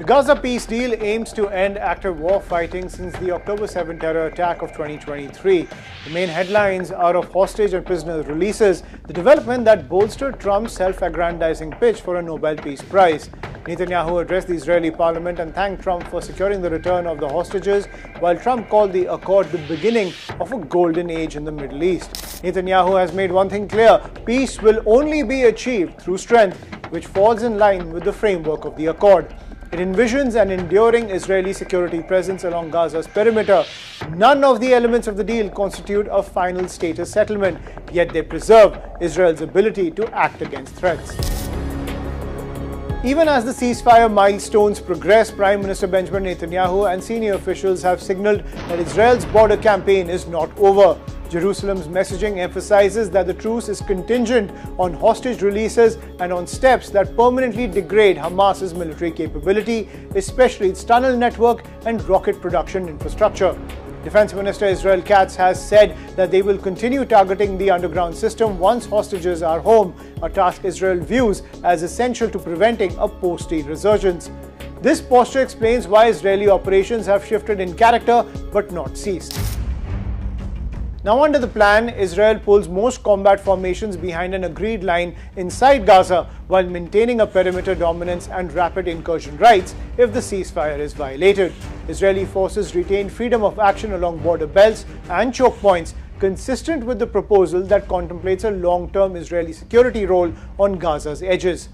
Gaza Peace Deal aims to end active war fighting since the October 7 terror attack of 2023. The main headlines are of hostage and prisoner releases, the development that bolstered Trump's self-aggrandizing pitch for a Nobel Peace Prize. Netanyahu addressed the Israeli parliament and thanked Trump for securing the return of the hostages, while Trump called the accord the beginning of a golden age in the Middle East. Netanyahu has made one thing clear: peace will only be achieved through strength, which falls in line with the framework of the accord. It envisions an enduring Israeli security presence along Gaza's perimeter. None of the elements of the deal constitute a final status settlement, yet they preserve Israel's ability to act against threats. Even as the ceasefire milestones progress, Prime Minister Benjamin Netanyahu and senior officials have signaled that Israel's border campaign is not over. Jerusalem's messaging emphasizes that the truce is contingent on hostage releases and on steps that permanently degrade Hamas's military capability, especially its tunnel network and rocket production infrastructure. Defense Minister Israel Katz has said that they will continue targeting the underground system once hostages are home, a task Israel views as essential to preventing a post-deal resurgence. This posture explains why Israeli operations have shifted in character but not ceased. Now, under the plan, Israel pulls most combat formations behind an agreed line inside Gaza while maintaining a perimeter dominance and rapid incursion rights if the ceasefire is violated. Israeli forces retain freedom of action along border belts and choke points, consistent with the proposal that contemplates a long-term Israeli security role on Gaza's edges.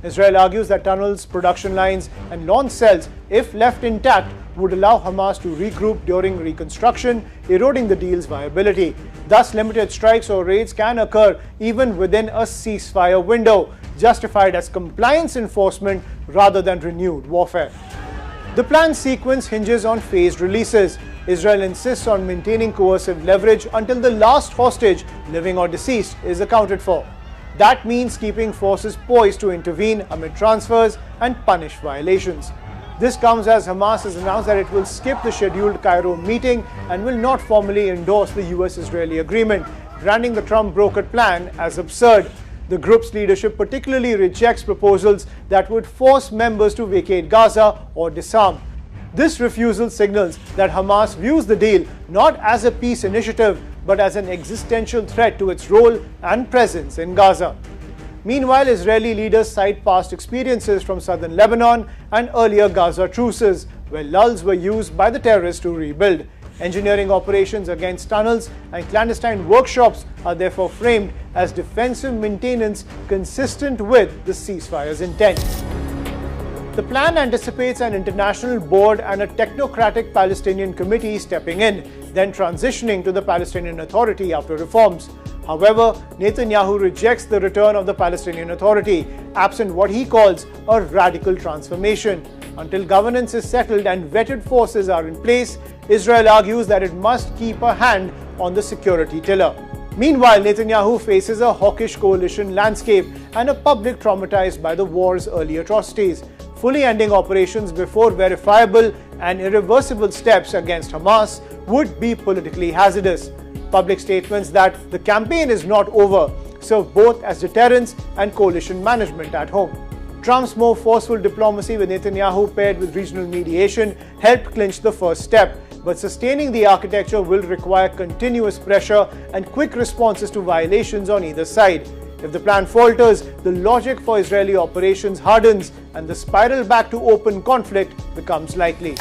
Israel argues that tunnels, production lines, and launch cells, if left intact, would allow Hamas to regroup during reconstruction, eroding the deal's viability. Thus, limited strikes or raids can occur even within a ceasefire window, justified as compliance enforcement rather than renewed warfare. The planned sequence hinges on phased releases. Israel insists on maintaining coercive leverage until the last hostage, living or deceased, is accounted for. That means keeping forces poised to intervene amid transfers and punish violations. This comes as Hamas has announced that it will skip the scheduled Cairo meeting and will not formally endorse the US-Israeli agreement, branding the Trump-brokered plan as absurd. The group's leadership particularly rejects proposals that would force members to vacate Gaza or disarm. This refusal signals that Hamas views the deal not as a peace initiative, but as an existential threat to its role and presence in Gaza. Meanwhile, Israeli leaders cite past experiences from southern Lebanon and earlier Gaza truces, where lulls were used by the terrorists to rebuild. Engineering operations against tunnels and clandestine workshops are therefore framed as defensive maintenance consistent with the ceasefire's intent. The plan anticipates an international board and a technocratic Palestinian committee stepping in, then transitioning to the Palestinian Authority after reforms. However, Netanyahu rejects the return of the Palestinian Authority, absent what he calls a radical transformation. Until governance is settled and vetted forces are in place, Israel argues that it must keep a hand on the security tiller. Meanwhile, Netanyahu faces a hawkish coalition landscape and a public traumatized by the war's early atrocities. Fully ending operations before verifiable and irreversible steps against Hamas would be politically hazardous. Public statements that the campaign is not over serve both as deterrence and coalition management at home. Trump's more forceful diplomacy with Netanyahu paired with regional mediation helped clinch the first step, but sustaining the architecture will require continuous pressure and quick responses to violations on either side. If the plan falters, the logic for Israeli operations hardens and the spiral back to open conflict becomes likely.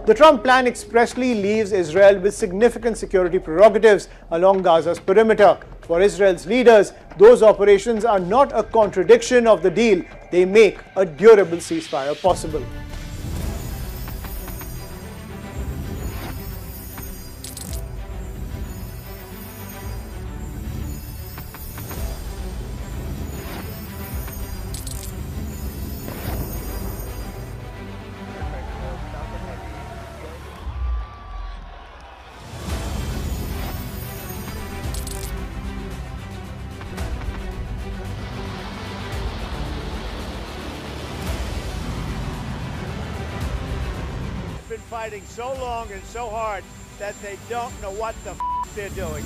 The Trump plan expressly leaves Israel with significant security prerogatives along Gaza's perimeter. For Israel's leaders, those operations are not a contradiction of the deal. They make a durable ceasefire possible. Fighting so long and so hard that they don't know what the they're doing.